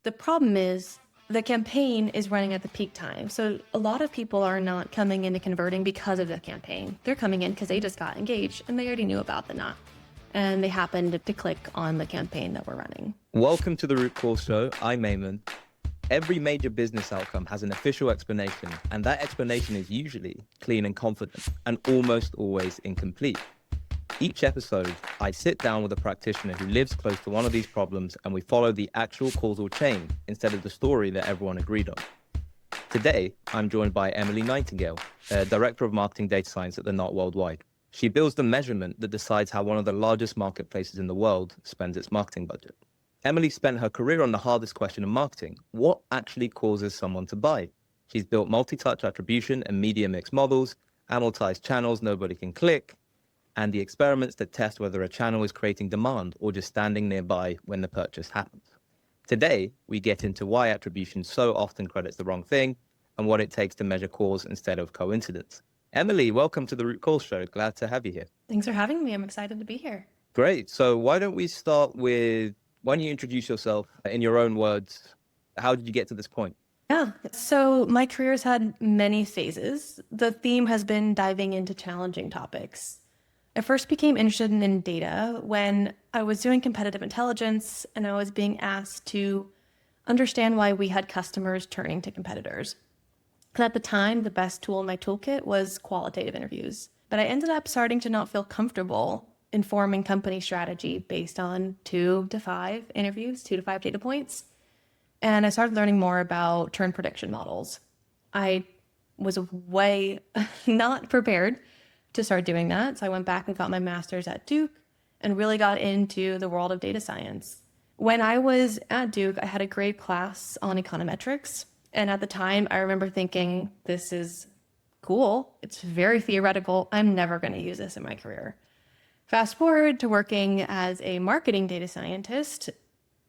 The problem is the campaign is running at the peak time. So a lot of people are not coming into converting because of the campaign. They're coming in because they just got engaged and they already knew about the knot. And they happened to click on the campaign that we're running. Welcome to the Root Cause Show. I'm Eamon. Every major business outcome has an official explanation, and that explanation is usually clean and confident, and almost always incomplete. Each episode, I sit down with a practitioner who lives close to one of these problems, and we follow the actual causal chain instead of the story that everyone agreed on. Today, I'm joined by Emily Nightingale, Director of Marketing Data Science at the Knot Worldwide. She builds the measurement that decides how one of the largest marketplaces in the world spends its marketing budget. Emily spent her career on the hardest question in marketing: what actually causes someone to buy? She's built multi-touch attribution and media mix models, amortized channels nobody can click, and the experiments that test whether a channel is creating demand or just standing nearby when the purchase happens. Today, we get into why attribution so often credits the wrong thing and what it takes to measure cause instead of coincidence. Emily, welcome to the Root Cause Show. Glad to have you here. Thanks for having me. I'm excited to be here. Great. So why don't we start with, why don't you introduce yourself in your own words? How did you get to this point? Yeah. So my career's had many phases. The theme has been diving into challenging topics. I first became interested in data when I was doing competitive intelligence and I was being asked to understand why we had customers turning to competitors. And at the time, the best tool in my toolkit was qualitative interviews. But I ended up starting to not feel comfortable informing company strategy based on 2 to 5 interviews, 2 to 5 data points. And I started learning more about trend prediction models. I was way not prepared to start doing that. So I went back and got my master's at Duke and really got into the world of data science. When I was at Duke, I had a great class on econometrics. And at the time, I remember thinking, this is cool. It's very theoretical. I'm never going to use this in my career. Fast forward to working as a marketing data scientist,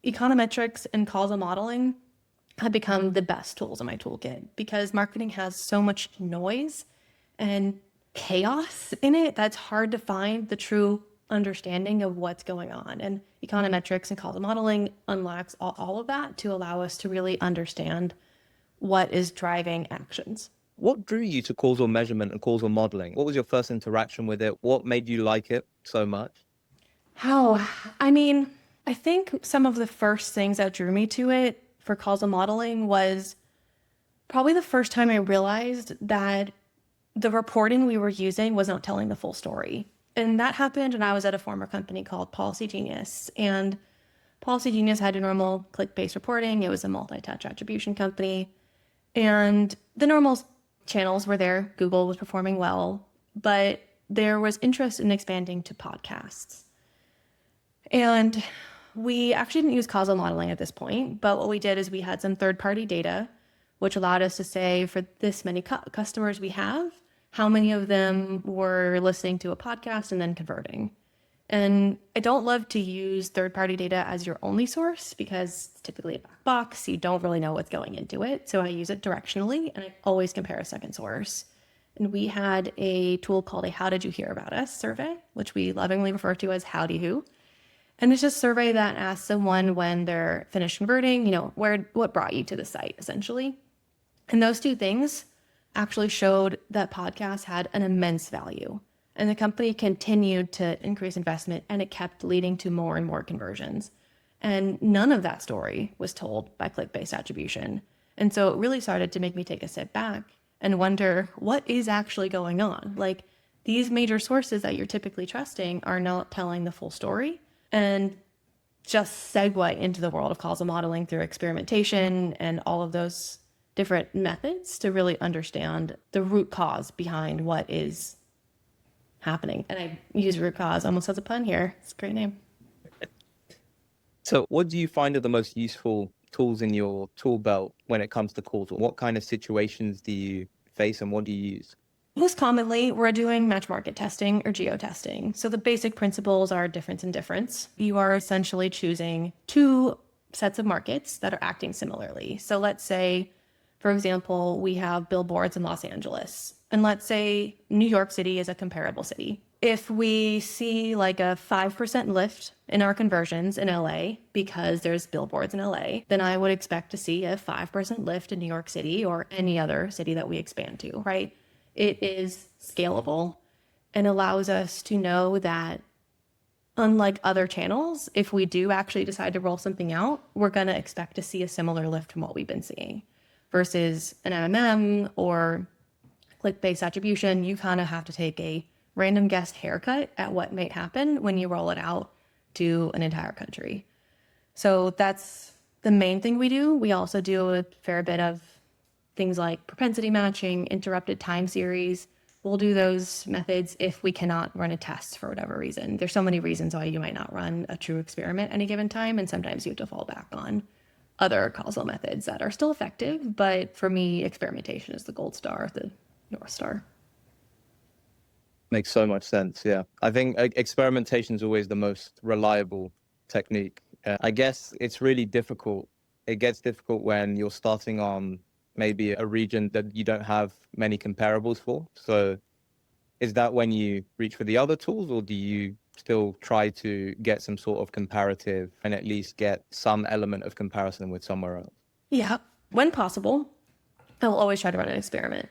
econometrics and causal modeling have become the best tools in my toolkit because marketing has so much noise and chaos in it that's hard to find the true understanding of what's going on. And econometrics and causal modeling unlocks all of that to allow us to really understand what is driving actions. What drew you to causal measurement and causal modeling? What was your first interaction with it? What made you like it so much? I think some of the first things that drew me to it for causal modeling was probably the first time I realized that the reporting we were using was not telling the full story. And that happened when I was at a former company called Policy Genius. And Policy Genius had a normal click-based reporting. It was a multi-touch attribution company. And the normal channels were there. Google was performing well, but there was interest in expanding to podcasts. And we actually didn't use causal modeling at this point, but what we did is we had some third-party data, which allowed us to say for this many customers we have, how many of them were listening to a podcast and then converting. And I don't love to use third-party data as your only source because it's typically a black box. You don't really know what's going into it. So I use it directionally, and I always compare a second source. And we had a tool called a How Did You Hear About Us survey, which we lovingly refer to as Howdy Who. And it's just a survey that asks someone when they're finished converting, what brought you to the site, essentially. And those 2 things actually showed that podcasts had an immense value. And the company continued to increase investment, and it kept leading to more and more conversions. And none of that story was told by click-based attribution. And so it really started to make me take a step back and wonder, what is actually going on? Like, these major sources that you're typically trusting are not telling the full story. And just segue into the world of causal modeling through experimentation and all of those different methods to really understand the root cause behind what is happening. And I use root cause almost as a pun here. It's a great name. So what do you find are the most useful tools in your tool belt when it comes to causal? What kind of situations do you face and what do you use? Most commonly, we're doing match market testing or geo-testing. So the basic principles are difference and difference. You are essentially choosing 2 sets of markets that are acting similarly. So let's say, for example, we have billboards in Los Angeles. And let's say New York City is a comparable city. if we see like a 5% lift in our conversions in LA because there's billboards in LA, then I would expect to see a 5% lift in New York City or any other city that we expand to, right? It is scalable and allows us to know that unlike other channels, if we do actually decide to roll something out, we're going to expect to see a similar lift from what we've been seeing versus an MMM or click-based attribution. You kind of have to take a random guess haircut at what might happen when you roll it out to an entire country. So that's the main thing we do. We also do a fair bit of things like propensity matching, interrupted time series. We'll do those methods if we cannot run a test for whatever reason. There's so many reasons why you might not run a true experiment at any given time, and sometimes you have to fall back on other causal methods that are still effective. But for me, experimentation is the gold star, the North Star. Makes so much sense. Yeah. I think experimentation is always the most reliable technique. I guess it's really difficult. It gets difficult when you're starting on maybe a region that you don't have many comparables for. So is that when you reach for the other tools, or do you still try to get some sort of comparative and at least get some element of comparison with somewhere else? Yeah. When possible, I will always try to run an experiment.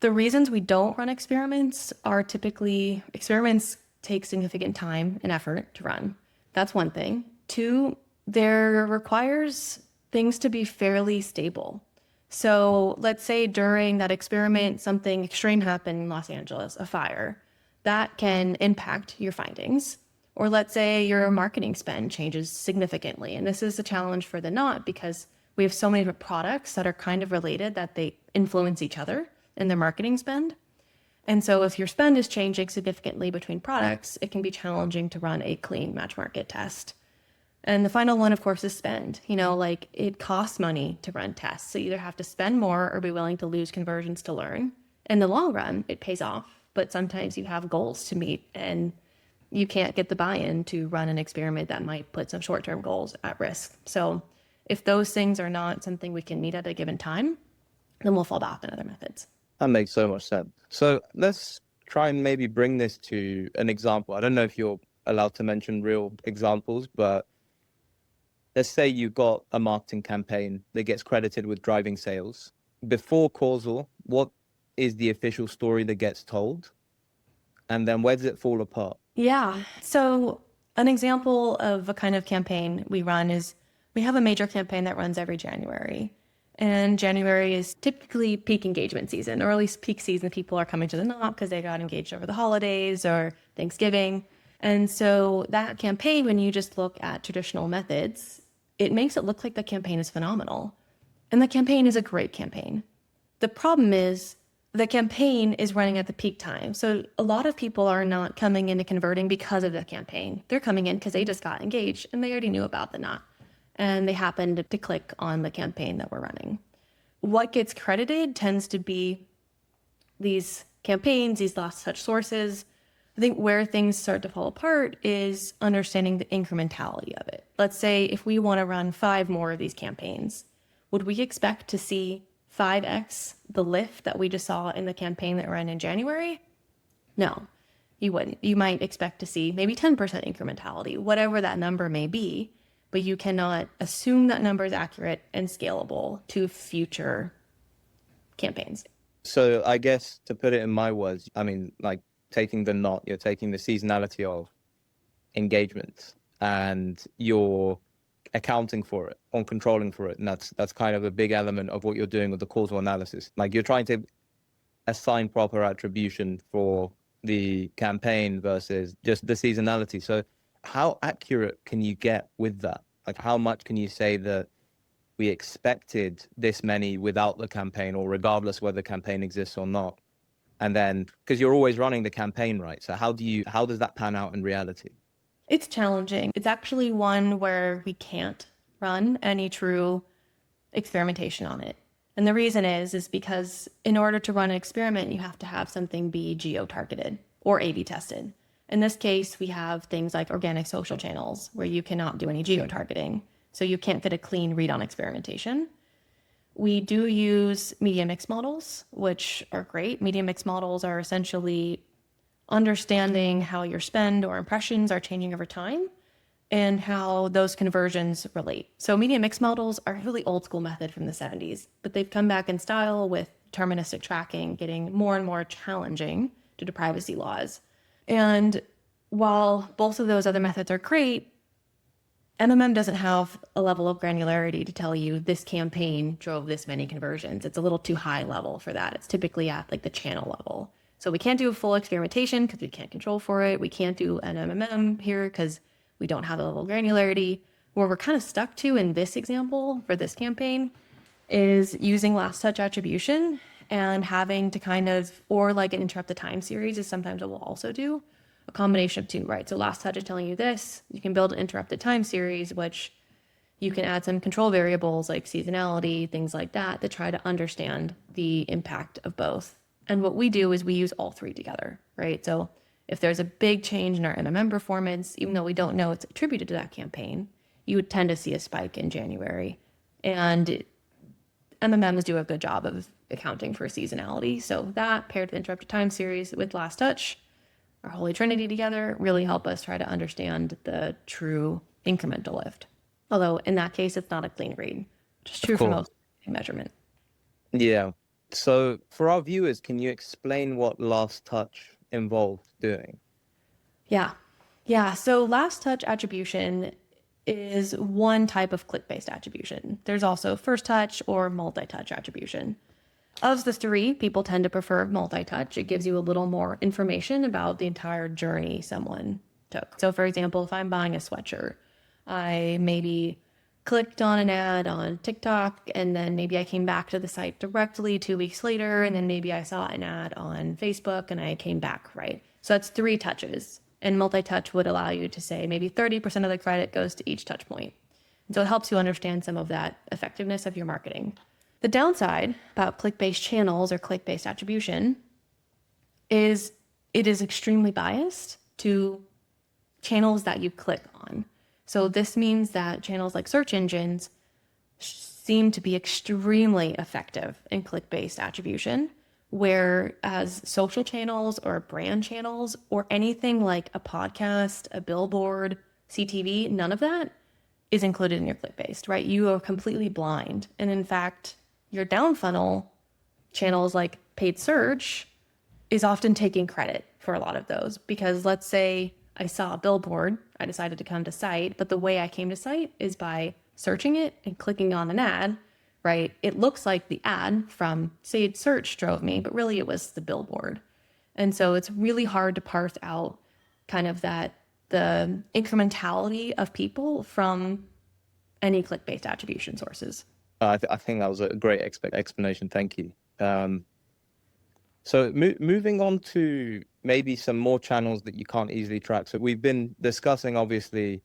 The reasons we don't run experiments are typically experiments take significant time and effort to run. That's one thing. Two, there requires things to be fairly stable. So let's say during that experiment, something extreme happened in Los Angeles, a fire. That can impact your findings. Or let's say your marketing spend changes significantly. And this is a challenge for the knot because we have so many different products that are kind of related that they influence each other in their marketing spend. And so if your spend is changing significantly between products, it can be challenging to run a clean match market test. And the final one, of course, is spend. Like it costs money to run tests. So you either have to spend more or be willing to lose conversions to learn. In the long run, it pays off. But sometimes you have goals to meet and you can't get the buy-in to run an experiment that might put some short-term goals at risk. So if those things are not something we can meet at a given time, then we'll fall back on other methods. That makes so much sense. So let's try and maybe bring this to an example. I don't know if you're allowed to mention real examples, but let's say you've got a marketing campaign that gets credited with driving sales. Before Causal, what is the official story that gets told? And then where does it fall apart? Yeah. So an example of a kind of campaign we run is we have a major campaign that runs every January. And January is typically peak engagement season, or at least peak season. People are coming to the knot because they got engaged over the holidays or Thanksgiving. And so that campaign, when you just look at traditional methods, it makes it look like the campaign is phenomenal. And the campaign is a great campaign. The problem is the campaign is running at the peak time. So a lot of people are not coming in and converting because of the campaign. They're coming in because they just got engaged and they already knew about the knot. And they happened to click on the campaign that we're running. What gets credited tends to be these campaigns, these last touch sources. I think where things start to fall apart is understanding the incrementality of it. Let's say if we want to run 5 more of these campaigns, would we expect to see 5x the lift that we just saw in the campaign that ran in January? No, you wouldn't. You might expect to see maybe 10% incrementality, whatever that number may be, but you cannot assume that number is accurate and scalable to future campaigns. So I guess to put it in my words, I mean, like taking the knot, you're taking the seasonality of engagement and you're accounting for it, on controlling for it. And that's kind of a big element of what you're doing with the causal analysis. Like you're trying to assign proper attribution for the campaign versus just the seasonality. So how accurate can you get with that? Like how much can you say that we expected this many without the campaign or regardless whether the campaign exists or not? And then, because you're always running the campaign, right? So how does that pan out in reality? It's challenging. It's actually one where we can't run any true experimentation on it. And the reason is because in order to run an experiment, you have to have something be geo-targeted or A/B tested. In this case, we have things like organic social channels where you cannot do any geo-targeting. So you can't get a clean read on experimentation. We do use media mix models, which are great. Media mix models are essentially understanding how your spend or impressions are changing over time and how those conversions relate. So media mix models are a really old school method from the 70s, but they've come back in style with deterministic tracking getting more and more challenging due to privacy laws. And while both of those other methods are great, MMM doesn't have a level of granularity to tell you this campaign drove this many conversions. It's a little too high level for that. It's typically at like the channel level. So we can't do a full experimentation because we can't control for it. We can't do an MMM here because we don't have the level of granularity. Where we're kind of stuck to in this example for this campaign is using last touch attribution and having to kind of, or like an interrupt the time series is sometimes what we'll also do. A combination of two, right? So last touch is telling you this. You can build an interrupted time series, which you can add some control variables like seasonality, things like that, to try to understand the impact of both. And what we do is we use all three together, right? So if there's a big change in our MMM performance, even though we don't know it's attributed to that campaign, you would tend to see a spike in January. And MMMs do a good job of accounting for seasonality. So that paired with interrupted time series with last touch, our holy trinity together, really help us try to understand the true incremental lift. Although in that case, it's not a clean read, which is true for most measurement. Yeah. So for our viewers, can you explain what last touch involves doing? Yeah. Yeah. So last touch attribution is one type of click-based attribution. There's also first touch or multi-touch attribution. Of the three, people tend to prefer multi-touch. It gives you a little more information about the entire journey someone took. So for example, if I'm buying a sweatshirt, I maybe clicked on an ad on TikTok, and then maybe I came back to the site directly 2 weeks later, and then maybe I saw an ad on Facebook and I came back, right? So that's 3 touches. And multi-touch would allow you to say maybe 30% of the credit goes to each touch point. And so it helps you understand some of that effectiveness of your marketing. The downside about click-based channels or click-based attribution is it is extremely biased to channels that you click on. So this means that channels like search engines seem to be extremely effective in click-based attribution, whereas social channels or brand channels or anything like a podcast, a billboard, CTV, none of that is included in your click-based, right? You are completely blind. And in fact, your down funnel channels like paid search is often taking credit for a lot of those, because let's say I saw a billboard, I decided to come to site, but the way I came to site is by searching it and clicking on an ad, right? It looks like the ad from paid search drove me, but really it was the billboard. And so it's really hard to parse out kind of that the incrementality of people from any click-based attribution sources. I think that was a great explanation. Thank you. So moving on to maybe some more channels that you can't easily track. So we've been discussing, obviously,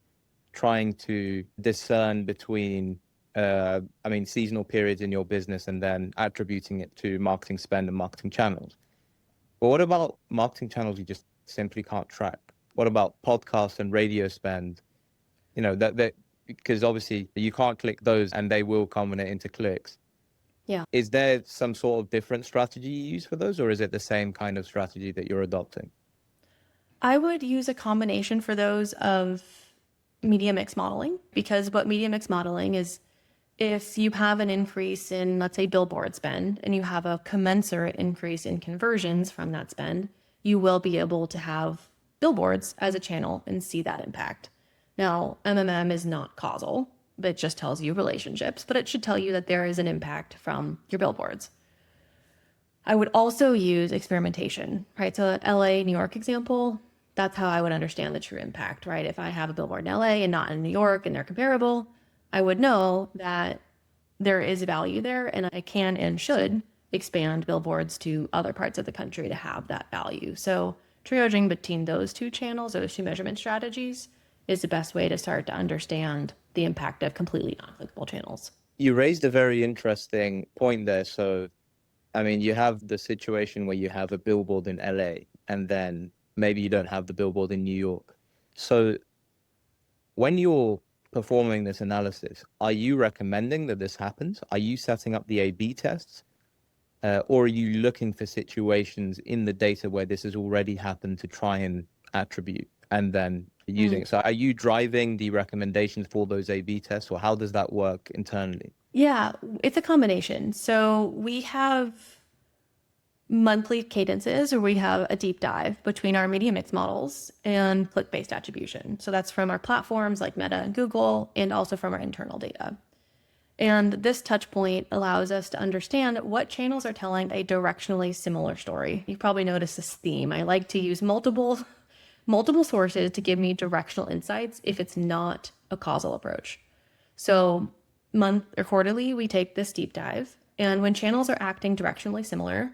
trying to discern between, seasonal periods in your business and then attributing it to marketing spend and marketing channels. But what about marketing channels you just simply can't track? What about podcasts and radio spend? You know, that because obviously you can't click those and they will culminate into clicks. Yeah. Is there some sort of different strategy you use for those, or is it the same kind of strategy that you're adopting? I would use a combination for those of media mix modeling, because what media mix modeling is, if you have an increase in, let's say, billboard spend, and you have a commensurate increase in conversions from that spend, you will be able to have billboards as a channel and see that impact. Now, MMM is not causal, but it just tells you relationships, but it should tell you that there is an impact from your billboards. I would also use experimentation, right? So LA, New York example, that's how I would understand the true impact, right? If I have a billboard in LA and not in New York and they're comparable, I would know that there is value there, and I can and should expand billboards to other parts of the country to have that value. So triaging between those two channels, those two measurement strategies, is the best way to start to understand the impact of completely non-clickable channels. You raised a very interesting point there. So, you have the situation where you have a billboard in LA and then maybe you don't have the billboard in New York. So when you're performing this analysis, are you recommending that this happens? Are you setting up the A/B tests? or are you looking for situations in the data where this has already happened to try and attribute and then using it? So are you driving the recommendations for those A/B tests, or how does that work internally? Yeah, it's a combination. So we have monthly cadences where we have a deep dive between our media mix models and click-based attribution. So that's from our platforms like Meta and Google, and also from our internal data. And this touch point allows us to understand what channels are telling a directionally similar story. You've probably noticed this theme. I like to use multiple sources to give me directional insights if it's not a causal approach. So month or quarterly, we take this deep dive. And when channels are acting directionally similar,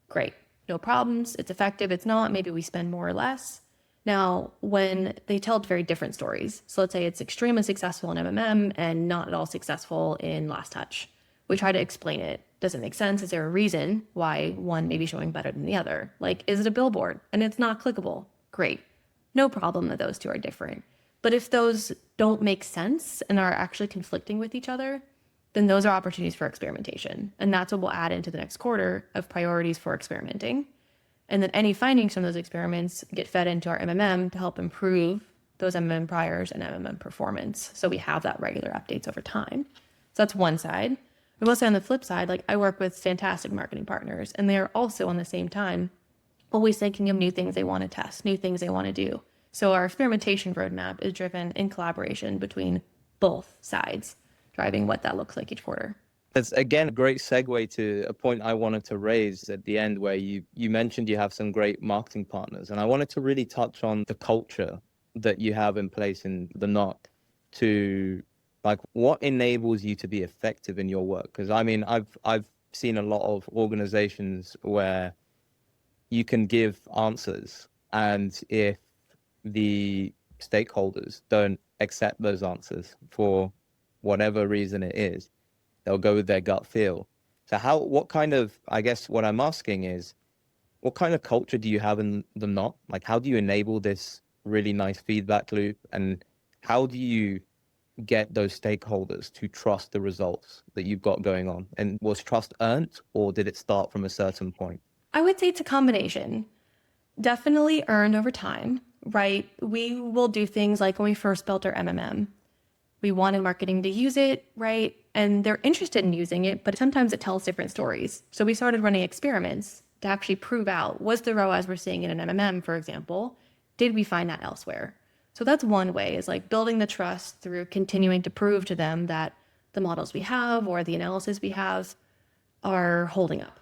great, no problems. It's effective. It's not. Maybe we spend more or less. Now, when they tell very different stories, so let's say it's extremely successful in MMM and not at all successful in last touch, we try to explain it. Does it make sense? Is there a reason why one may be showing better than the other? Like, is it a billboard and it's not clickable? Great. No problem that those two are different. But if those don't make sense and are actually conflicting with each other, then those are opportunities for experimentation. And that's what we'll add into the next quarter of priorities for experimenting. And then any findings from those experiments get fed into our MMM to help improve those MMM priors and MMM performance. So we have that regular updates over time. So that's one side. I will say on the flip side, like I work with fantastic marketing partners, and they are also on the same time always thinking of new things they want to test, new things they want to do. So our experimentation roadmap is driven in collaboration between both sides, driving what that looks like each quarter. That's, again, a great segue to a point I wanted to raise at the end, where you mentioned you have some great marketing partners. And I wanted to really touch on the culture that you have in place in the Knot to, like, what enables you to be effective in your work? Because I mean, I've seen a lot of organizations where you can give answers, and if the stakeholders don't accept those answers for whatever reason it is, they'll go with their gut feel. So what kind of, I guess what I'm asking is, what kind of culture do you have in the Knot? Like, how do you enable this really nice feedback loop? And how do you get those stakeholders to trust the results that you've got going on? And was trust earned, or did it start from a certain point? I would say it's a combination. Definitely earned over time, right? We will do things like when we first built our MMM, we wanted marketing to use it, right? And they're interested in using it, but sometimes it tells different stories. So we started running experiments to actually prove out, was the ROAS we're seeing in an MMM, for example, did we find that elsewhere? So that's one way, is like building the trust through continuing to prove to them that the models we have or the analysis we have are holding up.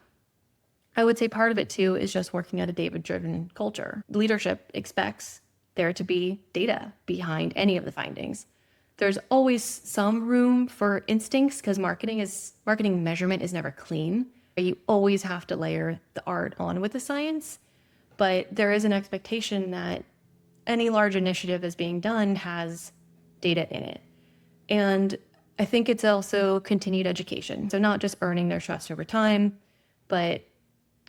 I would say part of it too is just working at a data-driven culture. Leadership expects there to be data behind any of the findings. There's always some room for instincts, because marketing measurement is never clean. You always have to layer the art on with the science, but there is an expectation that any large initiative that's being done has data in it. And I think it's also continued education. So not just earning their trust over time, but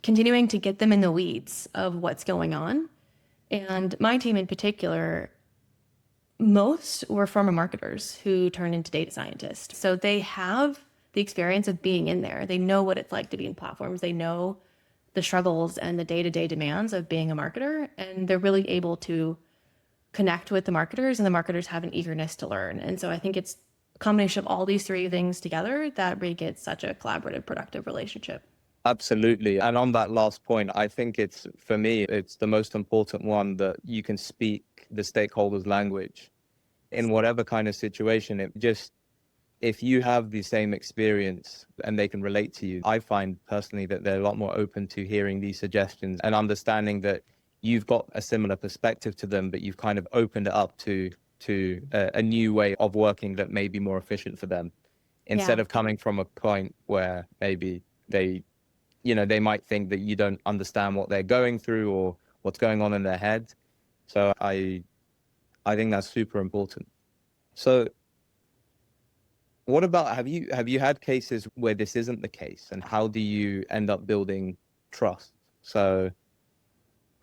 continuing to get them in the weeds of what's going on. And my team in particular, most were former marketers who turned into data scientists. So they have the experience of being in there. They know what it's like to be in platforms. They know the struggles and the day-to-day demands of being a marketer, and they're really able to connect with the marketers, and the marketers have an eagerness to learn. And so I think it's a combination of all these three things together that make it such a collaborative, productive relationship. Absolutely. And on that last point, I think for me, it's the most important one, that you can speak the stakeholders' language in whatever kind of situation. If you have the same experience and they can relate to you, I find personally that they're a lot more open to hearing these suggestions and understanding that you've got a similar perspective to them, but you've kind of opened it up to a new way of working that may be more efficient for them, instead of coming from a point where maybe they might think that you don't understand what they're going through or what's going on in their head. So I think that's super important. So what about, have you had cases where this isn't the case, and how do you end up building trust? So,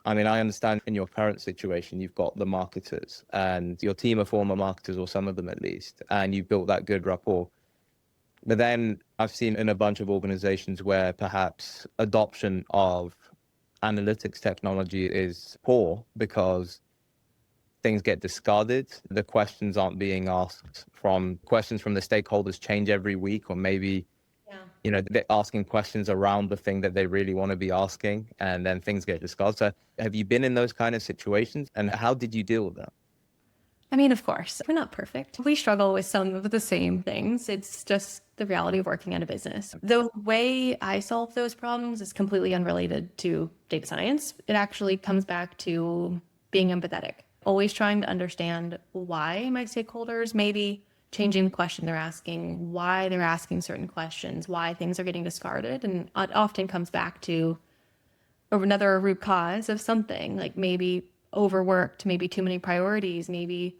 I mean, I understand in your current situation, you've got the marketers and your team are former marketers, or some of them at least, and you've built that good rapport. But then I've seen in a bunch of organizations where perhaps adoption of analytics technology is poor because things get discarded. The questions aren't being asked from questions from the stakeholders change every week, or maybe, they're asking questions around the thing that they really want to be asking, and then things get discarded. So have you been in those kind of situations, and how did you deal with that? I mean, of course, we're not perfect. We struggle with some of the same things. It's just the reality of working at a business. The way I solve those problems is completely unrelated to data science. It actually comes back to being empathetic, always trying to understand why my stakeholders may be changing the question they're asking, why they're asking certain questions, why things are getting discarded. And it often comes back to another root cause of something, like maybe overworked, maybe too many priorities, maybe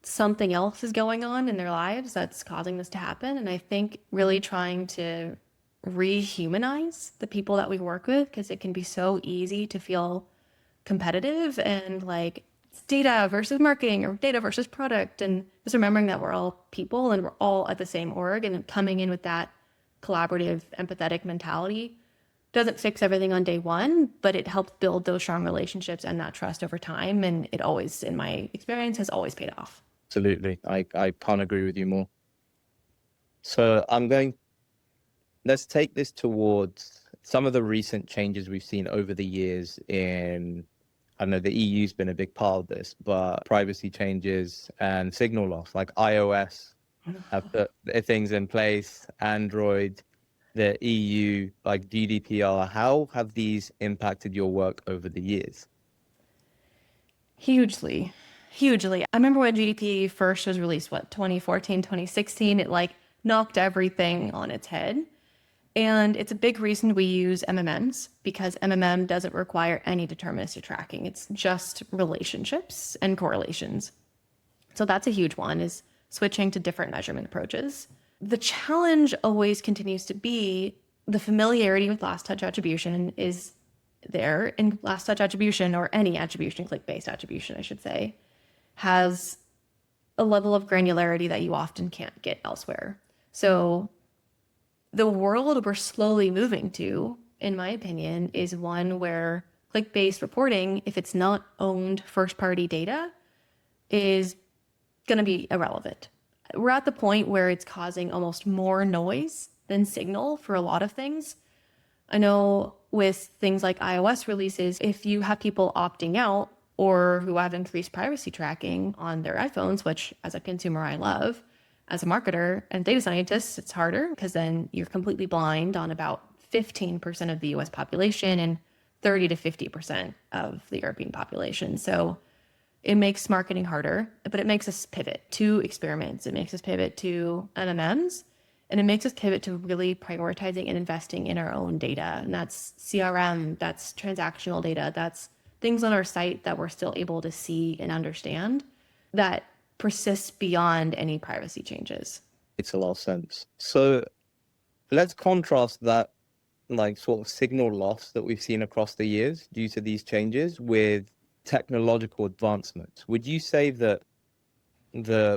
something else is going on in their lives that's causing this to happen. And I think really trying to rehumanize the people that we work with, because it can be so easy to feel competitive and like it's data versus marketing or data versus product. And just remembering that we're all people and we're all at the same org, and coming in with that collaborative, empathetic mentality doesn't fix everything on day one, but it helps build those strong relationships and that trust over time. And it always, in my experience, has always paid off. Absolutely. I can't agree with you more. So let's take this towards some of the recent changes we've seen over the years I know the EU's been a big part of this, but privacy changes and signal loss, like iOS have put things in place, Android, the EU, like GDPR. How have these impacted your work over the years? Hugely, hugely. I remember when GDP first was released, 2014, 2016, it like knocked everything on its head. And it's a big reason we use MMMs, because MMM doesn't require any deterministic tracking. It's just relationships and correlations. So that's a huge one, is switching to different measurement approaches. The challenge always continues to be the familiarity with last touch attribution is there. And last touch attribution, or any attribution, click-based attribution, I should say, has a level of granularity that you often can't get elsewhere. So the world we're slowly moving to, in my opinion, is one where click-based reporting, if it's not owned first-party data, is going to be irrelevant. We're at the point where it's causing almost more noise than signal for a lot of things. I know with things like iOS releases, if you have people opting out or who have increased privacy tracking on their iPhones, which as a consumer I love, as a marketer and data scientist, it's harder because then you're completely blind on about 15% of the US population and 30 to 50% of the European population. So it makes marketing harder, but it makes us pivot to experiments. It makes us pivot to MMMs, and it makes us pivot to really prioritizing and investing in our own data. And that's CRM, that's transactional data, that's things on our site that we're still able to see and understand that persists beyond any privacy changes. Makes a lot of sense. So let's contrast that like sort of signal loss that we've seen across the years due to these changes with technological advancements. Would you say that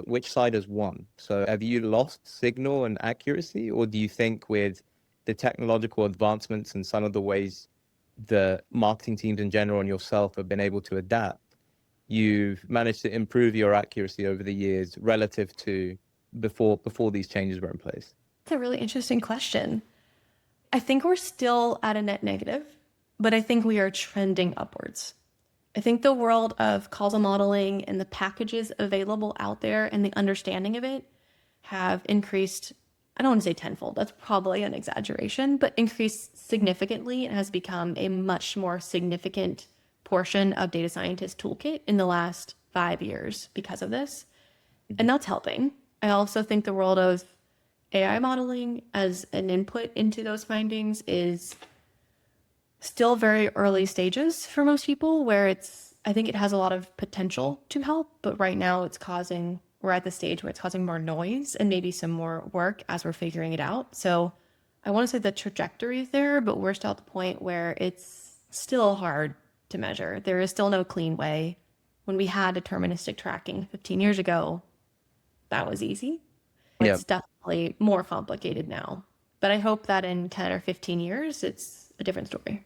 which side has won? So have you lost signal and accuracy, or do you think with the technological advancements and some of the ways the marketing teams in general and yourself have been able to adapt, you've managed to improve your accuracy over the years relative to before these changes were in place? It's a really interesting question. I think we're still at a net negative, but I think we are trending upwards. I think the world of causal modeling and the packages available out there and the understanding of it have increased. I don't want to say tenfold, that's probably an exaggeration, but increased significantly and has become a much more significant portion of data scientist toolkit in the last 5 years because of this. And that's helping. I also think the world of AI modeling as an input into those findings is still very early stages for most people, where I think it has a lot of potential to help, but right now we're at the stage where it's causing more noise and maybe some more work as we're figuring it out. So I want to say the trajectory is there, but we're still at the point where it's still hard to measure. There is still no clean way. When we had deterministic tracking 15 years ago, that was easy. Yeah. It's definitely more complicated now. But I hope that in 10 or 15 years, it's a different story.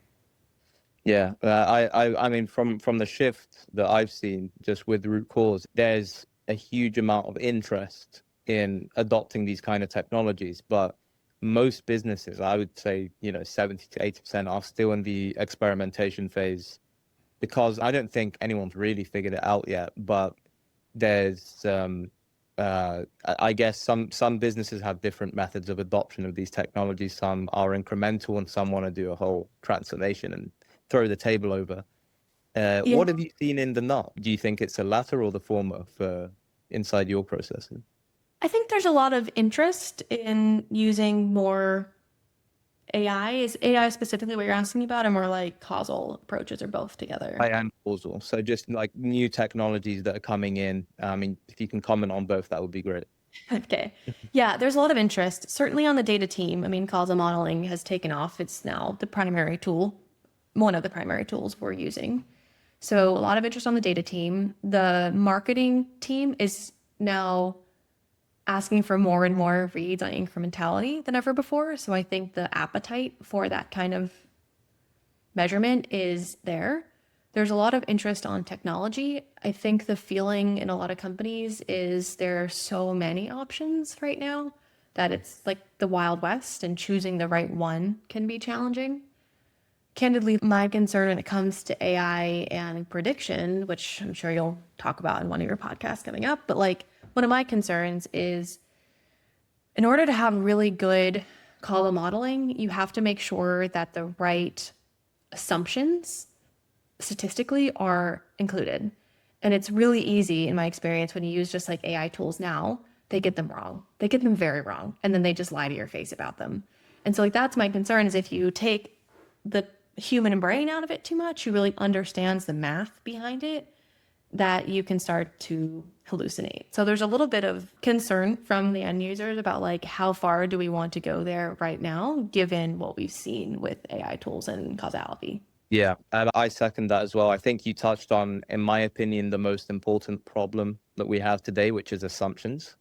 Yeah, I mean, from the shift that I've seen just with root cause, there's a huge amount of interest in adopting these kind of technologies, but most businesses, I would say, 70 to 80% are still in the experimentation phase because I don't think anyone's really figured it out yet. But there's, I guess some businesses have different methods of adoption of these technologies. Some are incremental, and some want to do a whole transformation and throw the table over. Yeah. What have you seen in the nut? Do you think it's the latter or the former for inside your processes? I think there's a lot of interest in using more AI. Is AI specifically what you're asking about, or more like causal approaches, or both together? I am causal. So just like new technologies that are coming in. I mean, if you can comment on both, that would be great. Okay. Yeah, there's a lot of interest, certainly on the data team. I mean, causal modeling has taken off. It's now the primary tool, one of the primary tools we're using. So a lot of interest on the data team. The marketing team is now asking for more and more reads on incrementality than ever before. So I think the appetite for that kind of measurement is there. There's a lot of interest on technology. I think the feeling in a lot of companies is there are so many options right now that it's like the Wild West, and choosing the right one can be challenging. Candidly, my concern when it comes to AI and prediction, which I'm sure you'll talk about in one of your podcasts coming up, but like one of my concerns is in order to have really good causal modeling, you have to make sure that the right assumptions statistically are included. And it's really easy in my experience when you use just like AI tools now, they get them wrong. They get them very wrong. And then they just lie to your face about them. And so like that's my concern is if you take the human brain out of it too much, who really understands the math behind it, that you can start to hallucinate. So there's a little bit of concern from the end users about like how far do we want to go there right now, given what we've seen with AI tools and causality. Yeah, and I second that as well. I think you touched on, in my opinion, the most important problem that we have today, which is assumptions.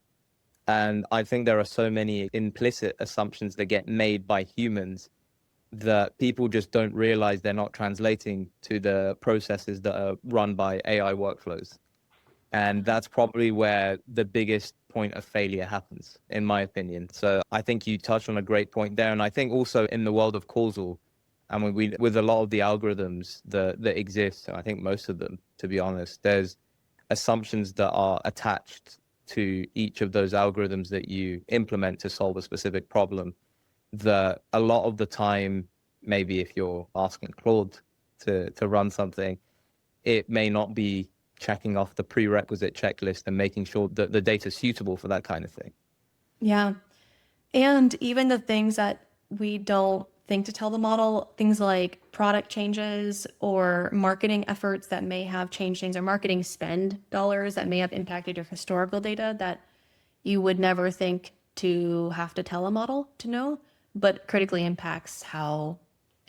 And I think there are so many implicit assumptions that get made by humans that people just don't realize they're not translating to the processes that are run by AI workflows. And that's probably where the biggest point of failure happens, in my opinion. So I think you touched on a great point there. And I think also in the world of causal, and with a lot of the algorithms that exist, and I think most of them, to be honest, there's assumptions that are attached to each of those algorithms that you implement to solve a specific problem that a lot of the time, maybe if you're asking Claude to run something, it may not be checking off the prerequisite checklist and making sure that the data is suitable for that kind of thing. Yeah. And even the things that we don't think to tell the model, things like product changes or marketing efforts that may have changed things, or marketing spend dollars that may have impacted your historical data that you would never think to have to tell a model to know, but critically impacts how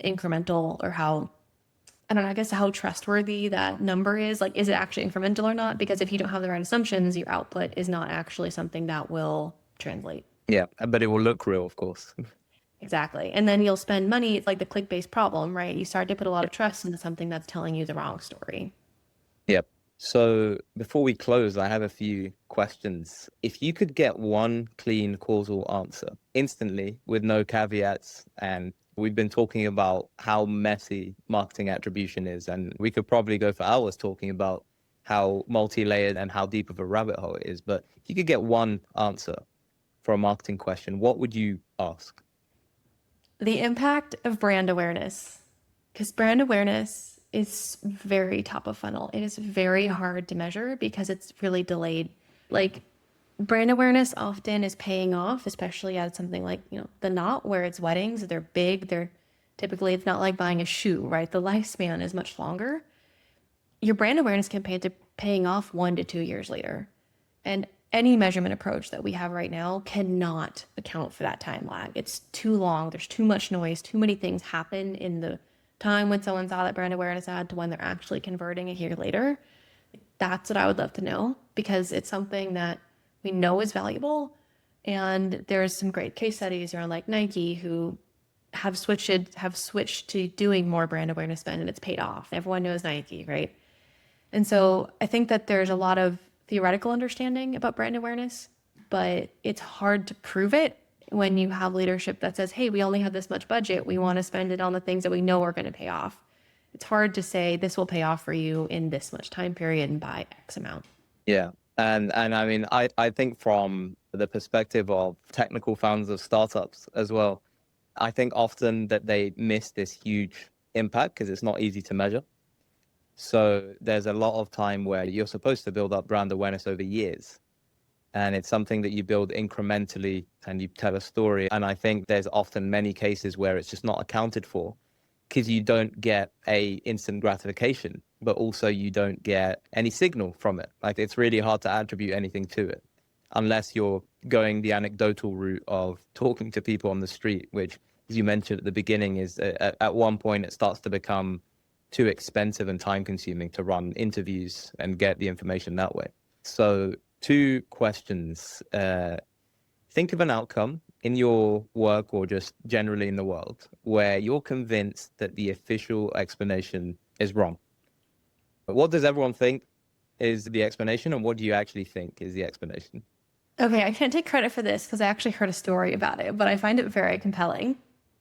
incremental or how, I don't know, I guess how trustworthy that number is. Like, is it actually incremental or not? Because if you don't have the right assumptions, your output is not actually something that will translate. Yeah, but it will look real, of course. Exactly. And then you'll spend money. It's like the click-based problem, right? You start to put a lot of trust into something that's telling you the wrong story. Yep. So before we close, I have a few questions. If you could get one clean causal answer instantly with no caveats, and we've been talking about how messy marketing attribution is, and we could probably go for hours talking about how multi-layered and how deep of a rabbit hole it is. But if you could get one answer for a marketing question, what would you ask? The impact of brand awareness, because brand awareness is very top of funnel. It is very hard to measure because it's really delayed. Like brand awareness often is paying off, especially at something like, the knot where it's weddings, they're big, they're typically, it's not like buying a shoe, right? The lifespan is much longer. Your brand awareness campaigns are paying off 1 to 2 years later. And any measurement approach that we have right now cannot account for that time lag. It's too long. There's too much noise. Too many things happen in the time when someone saw that brand awareness ad to when they're actually converting a year later. That's what I would love to know, because it's something that we know is valuable, And there's some great case studies around like Nike who have switched to doing more brand awareness spend, and it's paid off. Everyone knows Nike, right? And so I think that there's a lot of theoretical understanding about brand awareness, but it's hard to prove it when you have leadership that says, hey, we only have this much budget. We want to spend it on the things that we know are going to pay off. It's hard to say this will pay off for you in this much time period and by X amount. Yeah. And I mean, I think from the perspective of technical founders of startups as well, I think often that they miss this huge impact because it's not easy to measure. So there's a lot of time where you're supposed to build up brand awareness over years. And it's something that you build incrementally and you tell a story. And I think there's often many cases where it's just not accounted for because you don't get a instant gratification, but also you don't get any signal from it. Like it's really hard to attribute anything to it unless you're going the anecdotal route of talking to people on the street, which, as you mentioned at the beginning, is at one point it starts to become too expensive and time consuming to run interviews and get the information that way. So 2 questions. Think of an outcome in your work or just generally in the world where you're convinced that the official explanation is wrong. But what does everyone think is the explanation, and what do you actually think is the explanation? Okay, I can't take credit for this because I actually heard a story about it, but I find it very compelling.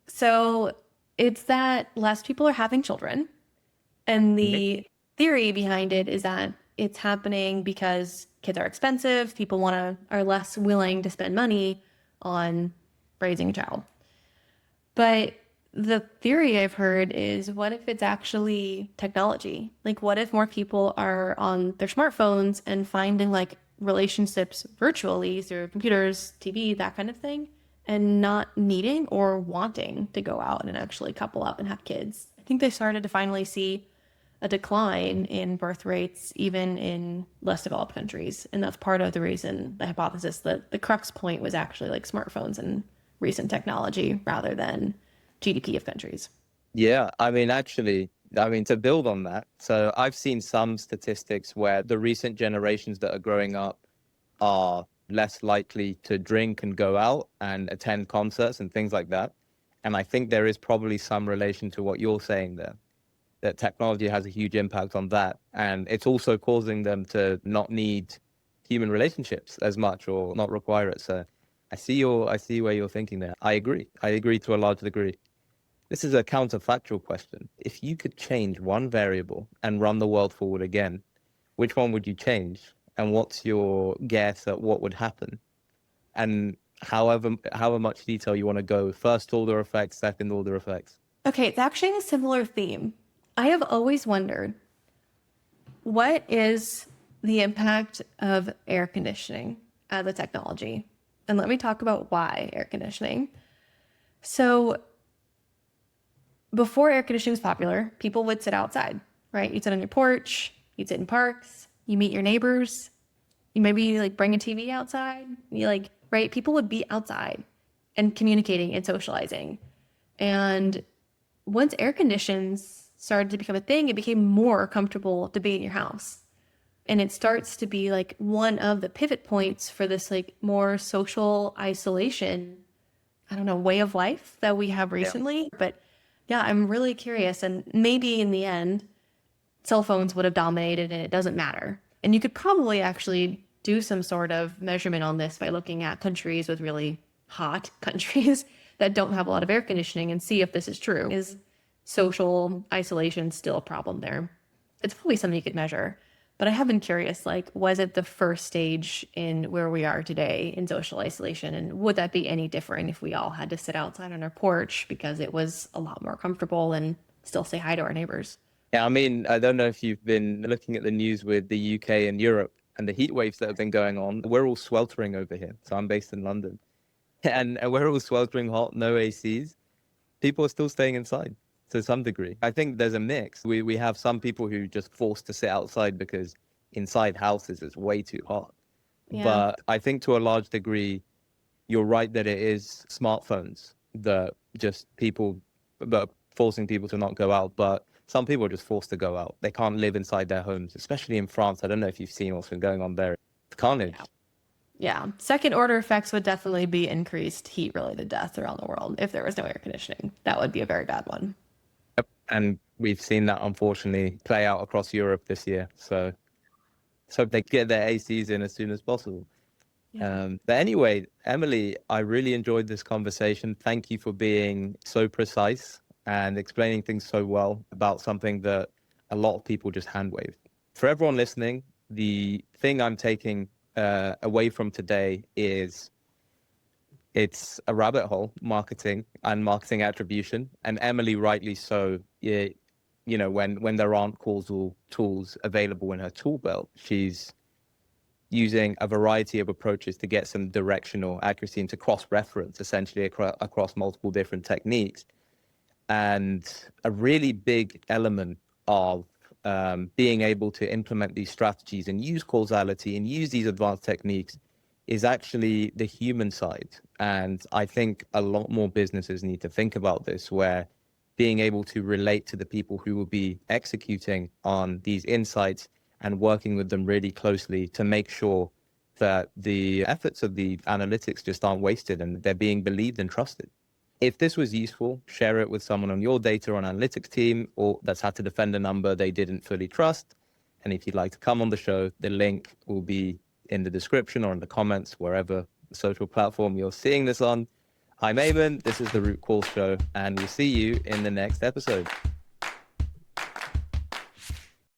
So it's that less people are having children. And the theory behind it is that it's happening because kids are expensive, people are less willing to spend money on raising a child. But the theory I've heard is, what if it's actually technology? Like, what if more people are on their smartphones and finding like relationships virtually through computers, TV, that kind of thing, and not needing or wanting to go out and actually couple up and have kids? I think they started to finally see a decline in birth rates, even in less developed countries. And that's part of the reason, the hypothesis, that the crux point was actually like smartphones and recent technology rather than GDP of countries. Yeah, I mean, actually, to build on that, so I've seen some statistics where the recent generations that are growing up are less likely to drink and go out and attend concerts and things like that. And I think there is probably some relation to what you're saying there, that technology has a huge impact on that. And it's also causing them to not need human relationships as much or not require it. So I see where you're thinking there. I agree to a large degree. This is a counterfactual question. If you could change one variable and run the world forward again, which one would you change? And what's your guess at what would happen? And however much detail you want to go, first order effects, second order effects. Okay, it's actually a similar theme. I have always wondered, what is the impact of air conditioning as a technology? And let me talk about why air conditioning. So before air conditioning was popular, people would sit outside, right? You'd sit on your porch, you'd sit in parks, you meet your neighbors, you maybe like bring a TV outside, right? People would be outside and communicating and socializing. And once air conditions started to become a thing, it became more comfortable to be in your house. And it starts to be like one of the pivot points for this like more social isolation, I don't know, way of life that we have recently. Yeah. But yeah, I'm really curious. And maybe in the end, cell phones would have dominated and it doesn't matter. And you could probably actually do some sort of measurement on this by looking at countries with really hot countries that don't have a lot of air conditioning and see if this is true. Is social isolation still a problem there? It's probably something you could measure. But I have been curious, like, was it the first stage in where we are today in social isolation? And would that be any different if we all had to sit outside on our porch because it was a lot more comfortable and still say hi to our neighbors? Yeah, I mean, I don't know if you've been looking at the news with the UK and Europe and the heat waves that have been going on. We're all sweltering over here. So I'm based in London. And we're all sweltering hot, no ACs. People are still staying inside to some degree. I think there's a mix. We have some people who just forced to sit outside because inside houses is way too hot. Yeah. But I think to a large degree, you're right that it is smartphones that that forcing people to not go out. But some people are just forced to go out. They can't live inside their homes, especially in France. I don't know if you've seen what's been going on there. It's carnage. Yeah. Second order effects would definitely be increased heat related deaths around the world if there was no air conditioning. That would be a very bad one. And we've seen that unfortunately play out across Europe this year. So let's hope they get their ACs in as soon as possible. Yeah. But anyway, Emily, I really enjoyed this conversation. Thank you for being so precise and explaining things so well about something that a lot of people just hand wave. For everyone listening, the thing I'm taking away from today is it's a rabbit hole, marketing and marketing attribution. And Emily, rightly so, when there aren't causal tools available in her tool belt, she's using a variety of approaches to get some directional accuracy and to cross-reference essentially across multiple different techniques. And a really big element of being able to implement these strategies and use causality and use these advanced techniques is actually the human side. And I think a lot more businesses need to think about this, where being able to relate to the people who will be executing on these insights and working with them really closely to make sure that the efforts of the analytics just aren't wasted and they're being believed and trusted. If this was useful, share it with someone on your data or analytics team or that's had to defend a number they didn't fully trust. And if you'd like to come on the show, the link will be in the description or in the comments, wherever social platform you're seeing this on. I'm Eamon, this is the Root Cause Show, and we'll see you in the next episode.